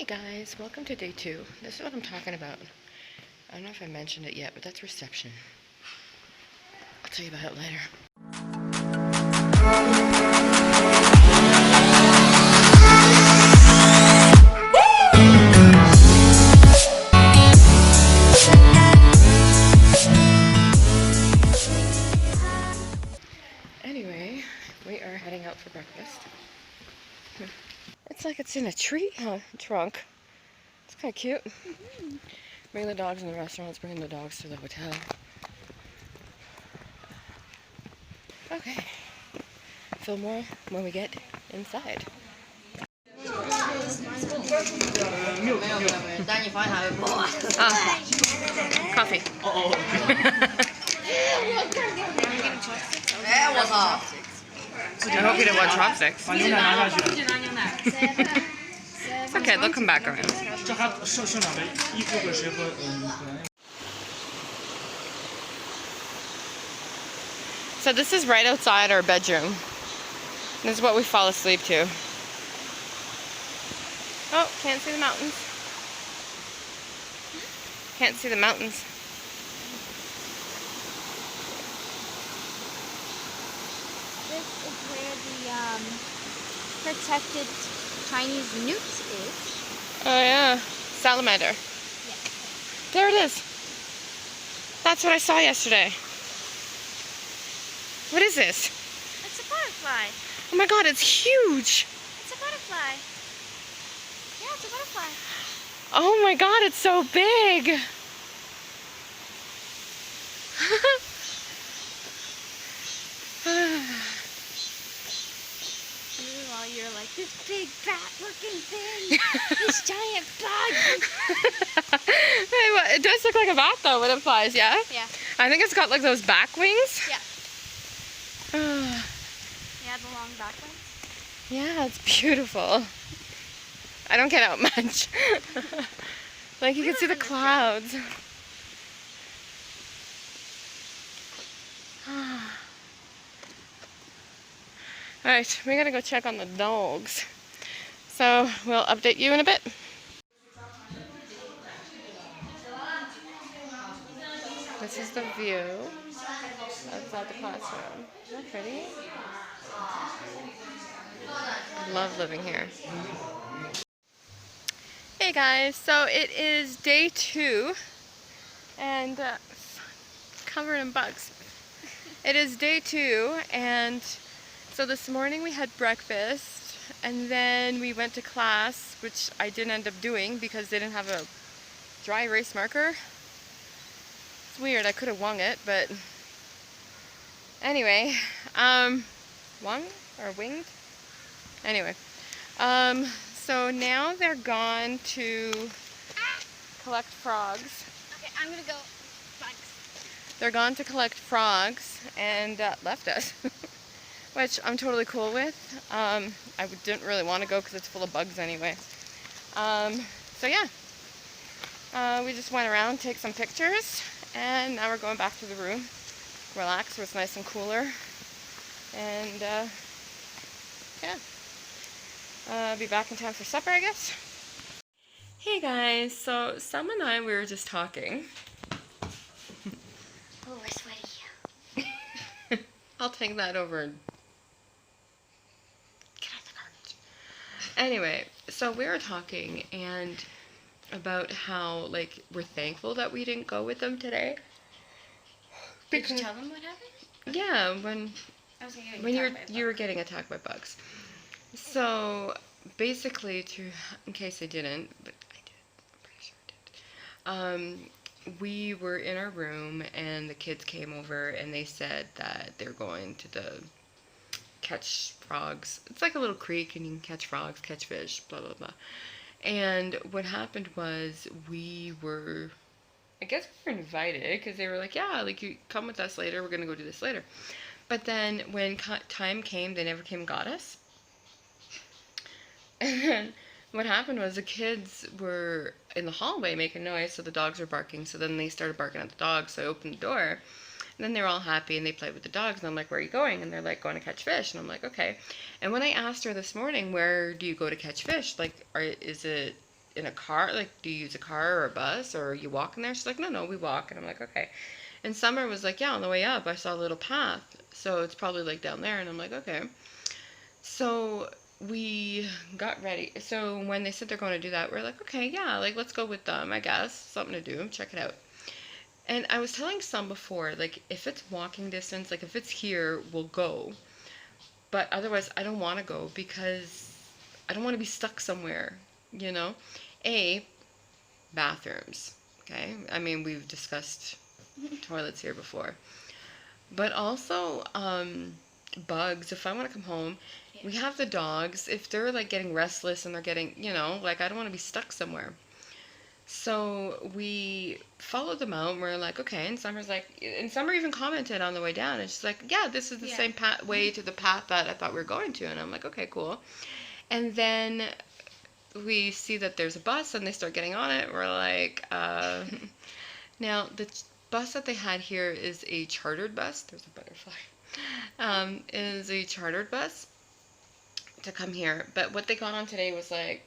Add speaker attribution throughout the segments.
Speaker 1: Guys, welcome to day 2. This is what I'm talking about. I don't know if I mentioned it yet, but that's reception. I'll tell you about it later. Anyway, we are heading out for breakfast. It's like it's in a tree trunk. It's kind of cute. Bring the dogs in the restaurants, bringing the dogs to the hotel. Okay. Film more when we get inside. Coffee. I hope you didn't want chopsticks. It's okay, they'll come back around. So this is right outside our bedroom. This is what we fall asleep to. Oh, can't see the mountains. Can't see the mountains.
Speaker 2: This is where the protected Chinese newt is.
Speaker 1: Oh yeah, salamander.
Speaker 2: Yeah.
Speaker 1: There it is. That's what I saw yesterday. What is this?
Speaker 2: It's a butterfly.
Speaker 1: Oh my god, it's huge.
Speaker 2: It's a butterfly. Yeah, it's a butterfly.
Speaker 1: Oh my god, it's so big.
Speaker 2: Meanwhile, you're like, this big fat looking thing. This giant bug.
Speaker 1: It does look like a bat though when it flies, yeah?
Speaker 2: Yeah.
Speaker 1: I think it's got like those back wings.
Speaker 2: Yeah. Yeah, the long back ones.
Speaker 1: Yeah, it's beautiful. I don't get out much. Like you can see the clouds. Alright, we gotta go check on the dogs. So we'll update you in a bit. This is the view outside the classroom. Isn't that pretty? I love living here. Hey guys, so it is day 2 and covered in bugs. It is day 2 and so this morning we had breakfast and then we went to class, which I didn't end up doing because they didn't have a dry erase marker. It's weird, I could have wung it, but anyway, wung or winged? Anyway, so now they're gone to collect frogs.
Speaker 2: Okay, I'm gonna go. Bugs.
Speaker 1: They're gone to collect frogs and left us, which I'm totally cool with. I didn't really want to go because it's full of bugs anyway. So yeah, we just went around, take some pictures, and now we're going back to the room, relax, where it's nice and cooler, and yeah. Be back in time for supper, I guess. Hey guys, so Sam and I, we were just talking.
Speaker 2: Oh, we're sweaty.
Speaker 1: I'll take that over and get out the garbage. Anyway, so we were talking and about how like we're thankful that we didn't go with them today.
Speaker 2: Did you tell them what happened?
Speaker 1: Yeah, when you were
Speaker 2: getting
Speaker 1: getting attacked by bugs. So basically, in case I didn't, but I did, I'm pretty sure I did. We were in our room and the kids came over and they said that they're going to catch frogs. It's like a little creek and you can catch frogs, catch fish, blah blah blah. And what happened was I guess we were invited because they were like, yeah, like you come with us later. We're gonna go do this later. But then when time came, they never came and got us. And then what happened was the kids were in the hallway making noise, so the dogs were barking. So then they started barking at the dogs, so I opened the door. And then they were all happy and they played with the dogs. And I'm like, where are you going? And they're like, going to catch fish. And I'm like, okay. And when I asked her this morning, where do you go to catch fish? Like, is it in a car? Like, do you use a car or a bus, or are you walking there? She's like, no, we walk. And I'm like, okay. And Summer was like, yeah, on the way up, I saw a little path. So it's probably like down there. And I'm like, okay. So we got ready. So when they said they're going to do that, we're like, okay, yeah, like let's go with them, I guess. Something to do. Check it out. And I was telling some before, like if it's walking distance, like if it's here, we'll go. But otherwise, I don't want to go because I don't want to be stuck somewhere, you know? Bathrooms, okay? I mean, we've discussed toilets here before. But also, bugs. If I want to come home, we have the dogs. If they're like getting restless and they're getting, like I don't want to be stuck somewhere. So we followed them out and we're like, okay. And Summer even commented on the way down. And she's like, yeah, this is the same way to the path that I thought we were going to. And I'm like, okay, cool. And then we see that there's a bus and they start getting on it. We're like, now the bus that they had here is a chartered bus. There's a butterfly. Is a chartered bus to come here. But what they got on today was like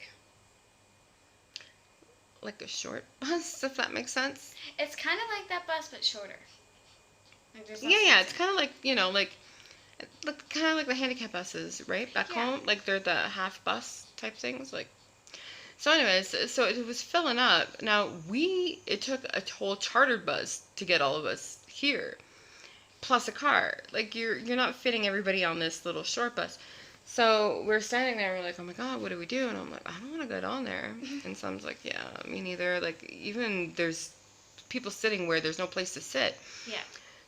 Speaker 1: a short bus, if that makes sense.
Speaker 2: It's kind of like that bus, but shorter. Like
Speaker 1: Yeah, it's kind of like, kind of like the handicap buses, right? Back home, like they're the half bus type things, like. So anyways, so it was filling up. Now it took a whole chartered bus to get all of us here, plus a car. Like you're not fitting everybody on this little short bus. So we're standing there, we're like, oh my God, what do we do? And I'm like, I don't want to get on there. And someone's like, yeah, me neither. Like, even there's people sitting where there's no place to sit.
Speaker 2: Yeah.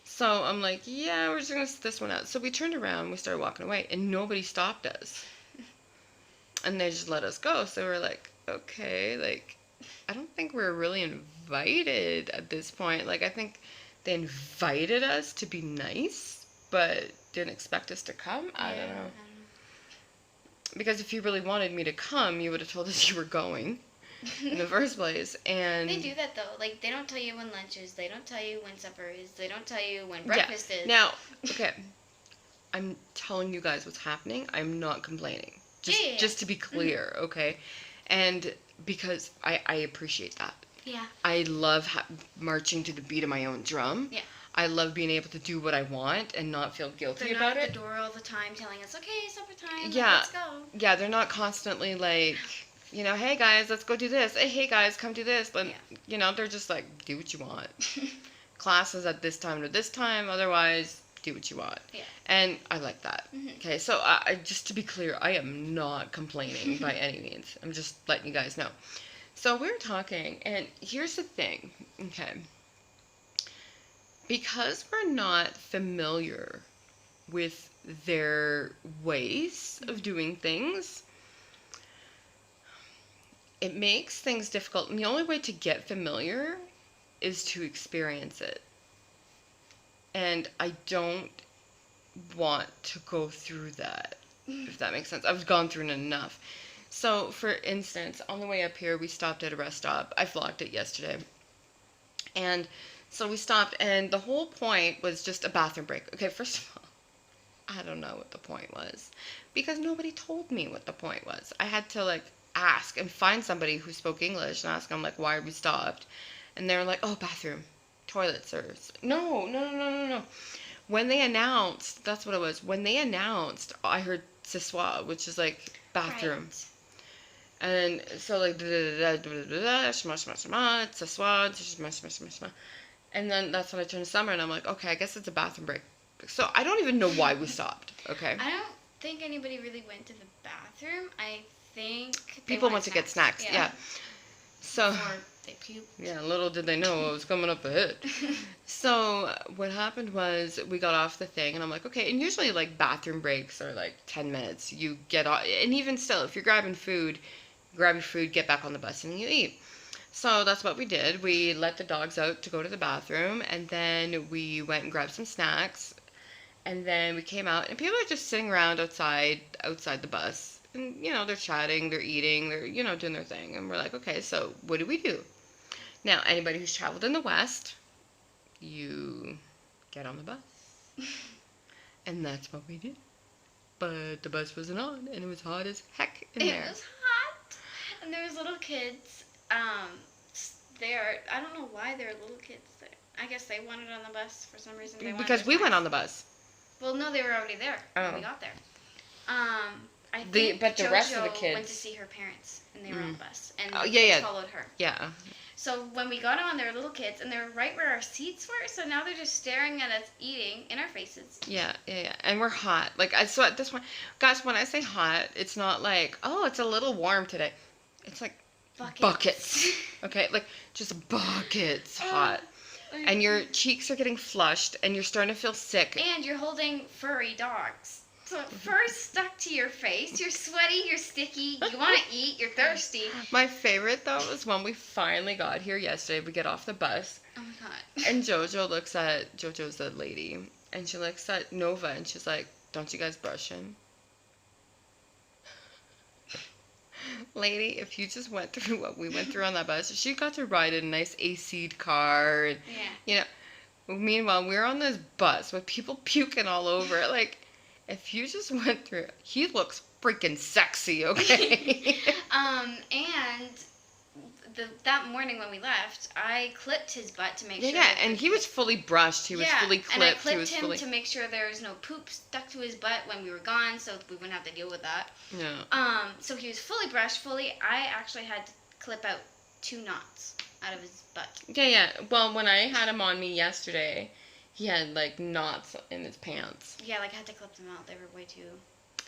Speaker 1: So I'm like, yeah, we're just going to sit this one out. So we turned around, we started walking away, and nobody stopped us. And they just let us go. So we're like, okay, like, I don't think we're really invited at this point. Like, I think they invited us to be nice, but didn't expect us to come. I don't know. Because if you really wanted me to come, you would have told us you were going in the first place. And
Speaker 2: they do that though. Like they don't tell you when lunch is. They don't tell you when supper is. They don't tell you when breakfast is.
Speaker 1: Now, okay, I'm telling you guys what's happening. I'm not complaining. Just to be clear, okay? And because I appreciate that.
Speaker 2: Yeah.
Speaker 1: I love marching to the beat of my own drum.
Speaker 2: Yeah.
Speaker 1: I love being able to do what I want and not feel guilty about it.
Speaker 2: They're not at the door all the time telling us, okay, supper time,
Speaker 1: yeah.
Speaker 2: let's go.
Speaker 1: Yeah, they're not constantly like, hey guys, let's go do this. Hey guys, come do this. But, they're just like, do what you want. Classes at this time to this time, otherwise, do what you want.
Speaker 2: Yeah.
Speaker 1: And I like that.
Speaker 2: Mm-hmm.
Speaker 1: Okay, so just to be clear, I am not complaining by any means. I'm just letting you guys know. So we were talking, and here's the thing, okay? Because we're not familiar with their ways of doing things, it makes things difficult. And the only way to get familiar is to experience it. And I don't want to go through that, if that makes sense. I've gone through it enough. So, for instance, on the way up here, we stopped at a rest stop. I vlogged it yesterday. And so we stopped, and the whole point was just a bathroom break. Okay, first of all, I don't know what the point was, because nobody told me what the point was. I had to, ask and find somebody who spoke English and ask them, why are we stopped? And they were like, oh, bathroom, toilets, or... No. When they announced, that's what it was. When they announced, I heard ce soir, which is, bathroom.
Speaker 2: Right.
Speaker 1: And so, ce soir, and then that's when I turned to Summer, and I'm like, okay, I guess it's a bathroom break. So I don't even know why we stopped, okay?
Speaker 2: I don't think anybody really went to the bathroom. I think
Speaker 1: people went to get snacks, yeah. So,
Speaker 2: or they puked.
Speaker 1: Yeah, little did they know what was coming up ahead. So what happened was we got off the thing, and I'm like, okay, and usually, bathroom breaks are, 10 minutes. You get off, and even still, if you're grabbing food, grab your food, get back on the bus, and you eat. So that's what we did. We let the dogs out to go to the bathroom, and then we went and grabbed some snacks, and then we came out, and people are just sitting around outside the bus, and, they're chatting, they're eating, they're, doing their thing, and we're like, okay, so what do we do? Now, anybody who's traveled in the West, you get on the bus, and that's what we did. But the bus wasn't on, and it was hot as heck in there.
Speaker 2: It was hot. And there was little kids. I don't know why there are little kids there. I guess they wanted on the bus for some reason. They wanted
Speaker 1: Because
Speaker 2: their
Speaker 1: we went
Speaker 2: snacks.
Speaker 1: on the bus.
Speaker 2: Well, no, they were already there when we
Speaker 1: Oh.
Speaker 2: got there. I think
Speaker 1: But the rest of the
Speaker 2: JoJo went
Speaker 1: kids-
Speaker 2: to see her parents, and they were on the bus, and
Speaker 1: Oh,
Speaker 2: the
Speaker 1: yeah,
Speaker 2: kids
Speaker 1: yeah.
Speaker 2: followed her.
Speaker 1: Yeah.
Speaker 2: So when we got on, there were little kids, and they were right where our seats were. So now they're just staring at us eating in our faces.
Speaker 1: Yeah. And we're hot. Like, so at this point, guys, when I say hot, it's not like, oh, it's a little warm today. It's like buckets. Okay? Like, just buckets hot. And your cheeks are getting flushed, and you're starting to feel sick.
Speaker 2: And you're holding furry dogs. So fur's stuck to your face. You're sweaty, you're sticky, you want to eat, you're thirsty.
Speaker 1: My favorite, though, was when we finally got here yesterday. We get off the bus,
Speaker 2: Oh my god.
Speaker 1: and JoJo's the lady, and she looks at Nova, and she's like, don't you guys brush him? Lady, if you just went through what we went through on that bus, she got to ride in a nice AC'd car, and,
Speaker 2: Yeah.
Speaker 1: meanwhile, we're on this bus with people puking all over it. Like, if you just went through it, he looks freaking sexy, okay?
Speaker 2: And that morning when we left, I clipped his butt to make
Speaker 1: Yeah,
Speaker 2: sure.
Speaker 1: yeah, and he was fully brushed. He was fully clipped.
Speaker 2: And I clipped
Speaker 1: he was
Speaker 2: him
Speaker 1: fully...
Speaker 2: to make sure there was no poop stuck to his butt when we were gone, so we wouldn't have to deal with that.
Speaker 1: Yeah.
Speaker 2: So he was fully brushed, I actually had to clip out 2 knots out of his butt.
Speaker 1: Yeah. Well, when I had him on me yesterday, he had, like, knots in his pants.
Speaker 2: Yeah, like I had to clip them out. They were way too...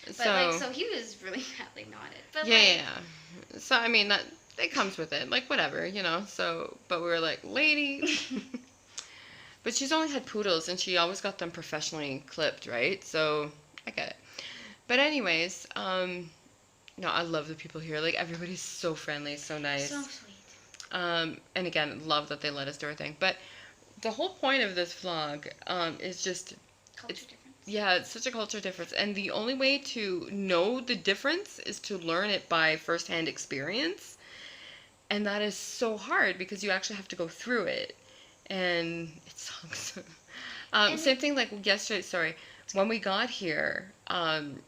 Speaker 2: But,
Speaker 1: So,
Speaker 2: so he was really badly knotted. But,
Speaker 1: yeah. So, I mean, that it comes with it. Like, whatever, So, but we were like, lady. But she's only had poodles, and she always got them professionally clipped, right? So, I get it. But anyways, no, I love the people here. Like, everybody's so friendly, so nice.
Speaker 2: So sweet.
Speaker 1: And again, love that they let us do our thing. But the whole point of this vlog is just...
Speaker 2: Culture difference.
Speaker 1: Yeah, it's such a culture difference. And the only way to know the difference is to learn it by firsthand experience. And that is so hard because you actually have to go through it. And it sucks. Same thing like yesterday, when we got here, and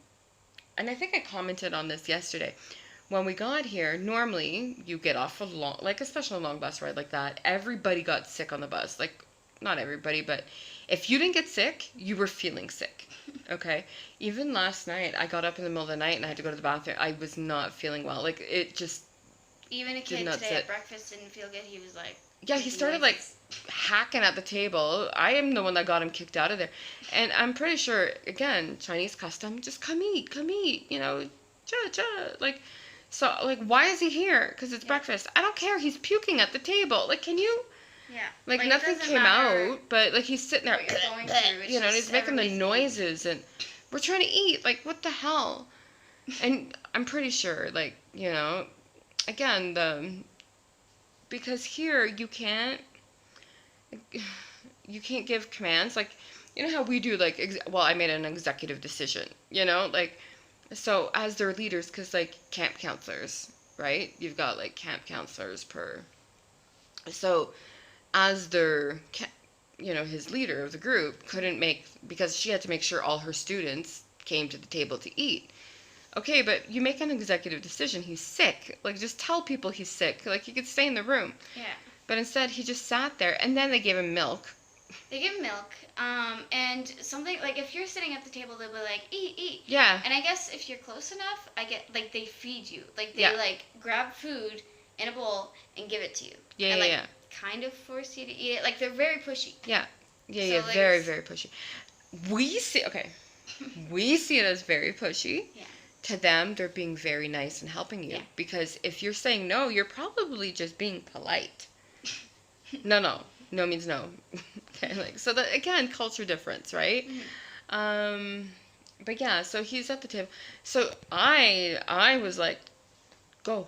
Speaker 1: I think I commented on this yesterday. When we got here, normally you get off especially a long bus ride like that, everybody got sick on the bus. Like, not everybody, but if you didn't get sick, you were feeling sick, okay? Even last night, I got up in the middle of the night and I had to go to the bathroom. I was not feeling well. Like, it just...
Speaker 2: Even a kid today at breakfast didn't feel good. He was like...
Speaker 1: Yeah, he started, like, hacking at the table. I am the one that got him kicked out of there. And I'm pretty sure, again, Chinese custom, just come eat, Like, so, like, why is he here? Because it's breakfast. I don't care. He's puking at the table. Like, can you...
Speaker 2: Yeah.
Speaker 1: Like nothing came out, but, like, he's sitting there,
Speaker 2: what you're going through.
Speaker 1: and he's making the noises, and we're trying to eat. Like, what the hell? And I'm pretty sure, like, again, because here you can't give commands. Like, you know how we do, like, I made an executive decision, like, so as their leaders, because, like, camp counselors, right? You've got, like, camp counselors so as their, his leader of the group couldn't because she had to make sure all her students came to the table to eat. Okay, but you make an executive decision. He's sick. Like, just tell people he's sick. Like, he could stay in the room.
Speaker 2: Yeah.
Speaker 1: But instead, he just sat there, and then they gave him milk.
Speaker 2: They give him milk, and something, like, if you're sitting at the table, they'll be like, eat.
Speaker 1: Yeah.
Speaker 2: And I guess if you're close enough, they feed you. Like, they,
Speaker 1: Yeah.
Speaker 2: like, grab food in a bowl and give it to you.
Speaker 1: Yeah,
Speaker 2: and, like,
Speaker 1: yeah.
Speaker 2: kind of force you to eat it. Like, they're very pushy.
Speaker 1: Yeah. Yeah,
Speaker 2: So,
Speaker 1: yeah,
Speaker 2: like,
Speaker 1: very, very pushy. We see it as very pushy.
Speaker 2: Yeah.
Speaker 1: To them, they're being very nice and helping you.
Speaker 2: Yeah.
Speaker 1: Because if you're saying no, you're probably just being polite. No means no. Okay, like, so that, again, culture difference, right?
Speaker 2: Mm-hmm.
Speaker 1: But yeah, so he's at the table. So I was like, go.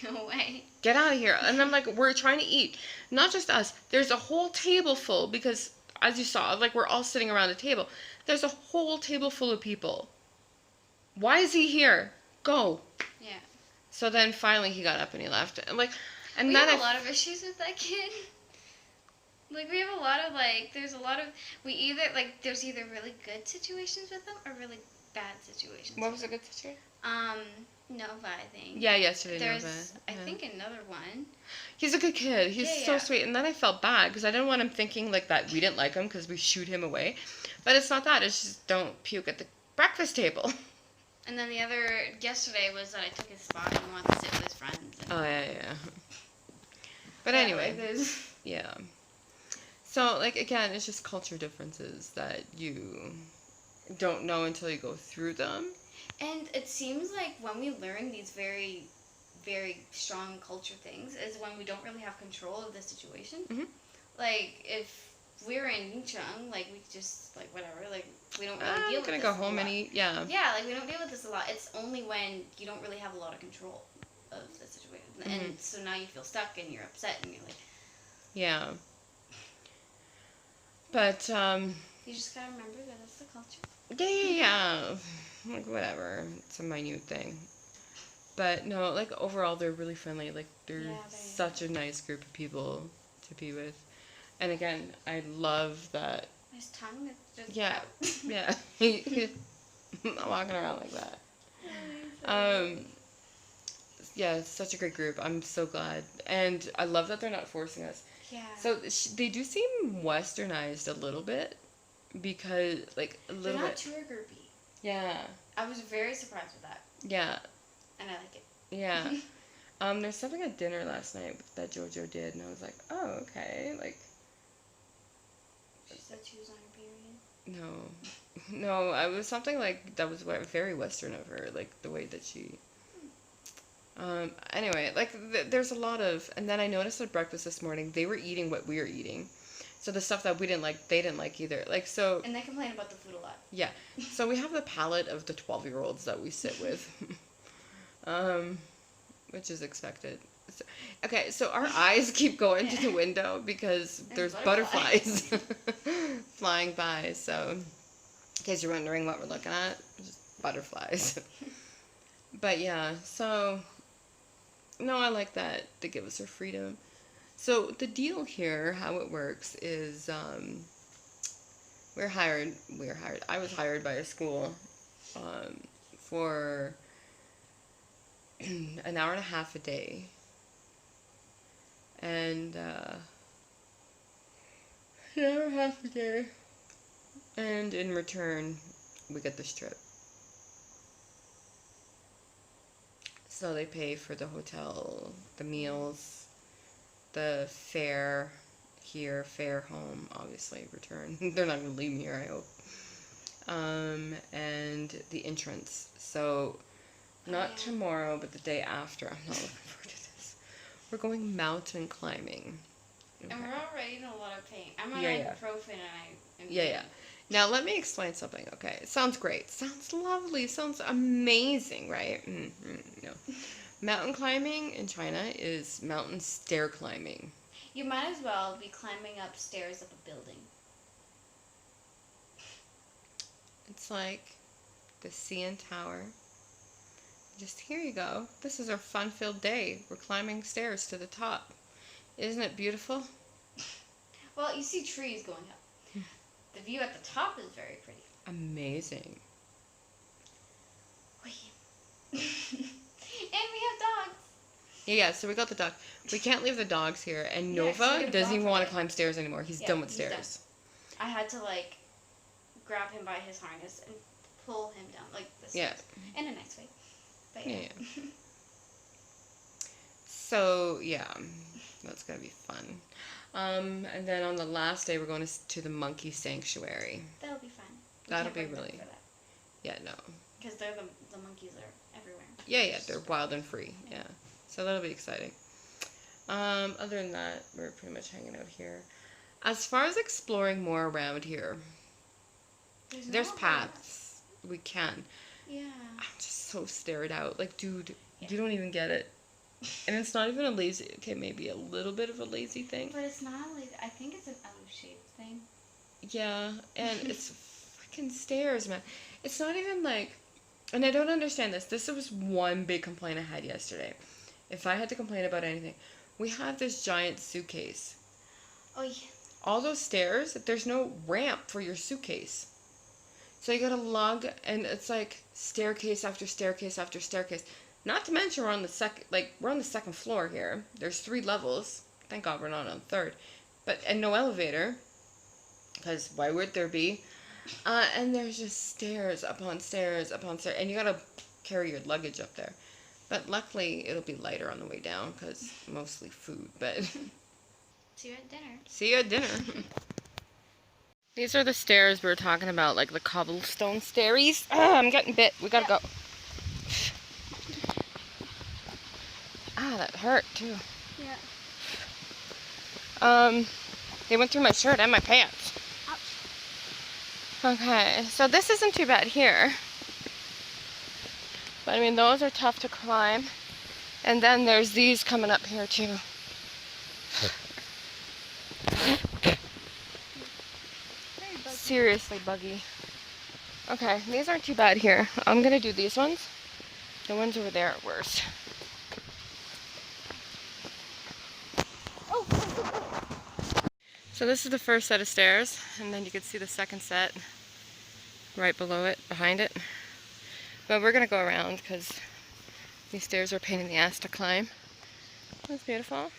Speaker 2: Go away.
Speaker 1: Get out of here. And I'm like, we're trying to eat. Not just us. There's a whole table full because, as you saw, like, we're all sitting around a table. There's a whole table full of people. Why is he here? Go.
Speaker 2: Yeah.
Speaker 1: So then finally he got up and he left. And we
Speaker 2: have a lot of issues with that kid. Like, we have a lot of, like, there's either really good situations with them or really bad situations.
Speaker 1: What was a good situation?
Speaker 2: Nova, I think.
Speaker 1: Yeah, yesterday,
Speaker 2: There's,
Speaker 1: Nova.
Speaker 2: I
Speaker 1: Yeah.
Speaker 2: think, another one.
Speaker 1: He's a good kid. He's
Speaker 2: Yeah,
Speaker 1: so
Speaker 2: yeah.
Speaker 1: sweet. And then I felt bad because I didn't want him thinking like that we didn't like him because we shooed him away. But it's not that. It's just don't puke at the breakfast table.
Speaker 2: And then the other, yesterday, was that I took his spot and he wanted to sit with his friends. And
Speaker 1: Oh, yeah. But
Speaker 2: yeah,
Speaker 1: anyway,
Speaker 2: like, there's...
Speaker 1: yeah. So, like, again, it's just culture differences that you don't know until you go through them.
Speaker 2: And it seems like when we learn these very, very strong culture things is when we don't really have control of the situation.
Speaker 1: Mhm.
Speaker 2: Like, if we're in Yingcheng, like, we just, like, whatever, like, we don't really deal
Speaker 1: I'm
Speaker 2: with
Speaker 1: gonna
Speaker 2: this
Speaker 1: go
Speaker 2: a
Speaker 1: home
Speaker 2: lot.
Speaker 1: and eat. Yeah.
Speaker 2: Yeah, like, we don't deal with this a lot. It's only when you don't really have a lot of control of the situation. And so now you feel stuck and you're upset and you're like...
Speaker 1: Yeah. But,
Speaker 2: You just gotta remember that that's the culture.
Speaker 1: yeah. Like, whatever. It's a minute thing. But, no, like, overall, they're really friendly. Like, they're
Speaker 2: Yeah,
Speaker 1: such a nice group of people to be with. And again, I love that.
Speaker 2: His tongue is just
Speaker 1: Yeah.
Speaker 2: out.
Speaker 1: Yeah. He's not walking around like that. Yeah, it's such a great group. I'm so glad. And I love that they're not forcing us.
Speaker 2: Yeah.
Speaker 1: So they do seem westernized a little bit because, like, a
Speaker 2: They're
Speaker 1: little
Speaker 2: not
Speaker 1: bit.
Speaker 2: tour groupy.
Speaker 1: Yeah.
Speaker 2: I was very surprised with that.
Speaker 1: Yeah.
Speaker 2: And I like it.
Speaker 1: Yeah. There's something at dinner last night that JoJo did, and I was like, oh, okay. Like,
Speaker 2: She said she was on her period.
Speaker 1: no, it was something like that was very Western of her, like the way that she. Anyway, like there's a lot of, and then I noticed at breakfast this morning they were eating what we were eating, so the stuff that we didn't like, they didn't like either. Like so.
Speaker 2: And they complain about the food a lot.
Speaker 1: Yeah, so we have the palate of the 12-year-olds that we sit with, which is expected. So, okay, so our eyes keep going to the window because there's butterflies flying by. So, in case you're wondering what we're looking at, just butterflies. But yeah, so, no, I like that they give us our freedom. So the deal here, how it works is, we're hired. I was hired by a school for an hour and a half a day. And an hour and a half a day. And in return, we get this trip. So they pay for the hotel, the meals, the fare here, fare home, obviously, return. They're not going to leave me here, I hope. And the entrance. So, not tomorrow, but the day after. I'm not looking forward to this. We're going mountain climbing. Okay.
Speaker 2: And we're already in a lot of pain. I'm on
Speaker 1: Yeah.
Speaker 2: ibuprofen and I am
Speaker 1: Yeah. Now, let me explain something, okay? It sounds great. Sounds lovely. Sounds amazing, right? No. Mountain climbing in China is mountain stair climbing.
Speaker 2: You might as well be climbing up stairs of a building.
Speaker 1: It's like the CN Tower. Just here you go. This is our fun-filled day. We're climbing stairs to the top. Isn't it beautiful?
Speaker 2: Well, you see trees going up. The view at the top is very pretty.
Speaker 1: Amazing.
Speaker 2: And we have dogs.
Speaker 1: Yeah, so we got the dog. We can't leave the dogs here. And
Speaker 2: Yeah, 'cause we
Speaker 1: Nova
Speaker 2: have
Speaker 1: doesn't even
Speaker 2: dog
Speaker 1: want to
Speaker 2: today.
Speaker 1: climb stairs anymore. He's
Speaker 2: Yeah,
Speaker 1: done with
Speaker 2: he's done.
Speaker 1: stairs.
Speaker 2: I had to grab him by his harness and pull him down this.
Speaker 1: Yeah.
Speaker 2: In a nice way. But
Speaker 1: Yeah. So, yeah, that's going to be fun. And then on the last day, we're going to the monkey sanctuary.
Speaker 2: That'll be fun.
Speaker 1: That'll be really... Yeah, no.
Speaker 2: Because the monkeys are everywhere.
Speaker 1: Yeah, they're wild and free. Yeah. So that'll be exciting. Other than that, we're pretty much hanging out here. As far as exploring more around here, there's
Speaker 2: not a lot.
Speaker 1: paths. We can.
Speaker 2: Yeah.
Speaker 1: I'm just so stared out. Like, dude, you don't even get it. And it's not even a lazy... Okay, maybe a little bit of a lazy thing.
Speaker 2: But it's not I think it's an L-shaped thing.
Speaker 1: Yeah, and it's freaking stairs, man. It's not even like... And I don't understand this. This was one big complaint I had yesterday. If I had to complain about anything, we have this giant suitcase.
Speaker 2: Oh, yeah.
Speaker 1: All those stairs, there's no ramp for your suitcase. So you gotta lug, and it's like staircase after staircase after staircase. Not to mention we're on the second floor here. There's 3 levels. Thank God we're not on the third. And no elevator, because why would there be? And there's just stairs upon stairs upon stairs, and you gotta carry your luggage up there. But luckily, it'll be lighter on the way down, because mostly food. But
Speaker 2: See you at dinner.
Speaker 1: see you at dinner. These are the stairs we were talking about, like the cobblestone stairies. I'm getting bit. We gotta go. That hurt too.
Speaker 2: Yeah.
Speaker 1: They went through my shirt and my pants.
Speaker 2: Ouch.
Speaker 1: Okay, so this isn't too bad here. But I mean, those are tough to climb. And then there's these coming up here too. Seriously buggy. Okay, these aren't too bad here. I'm gonna do these ones. The ones over there are worse. So this is the first set of stairs, and then you can see the second set right below it, behind it. But we're gonna go around because these stairs are a pain in the ass to climb. That's beautiful.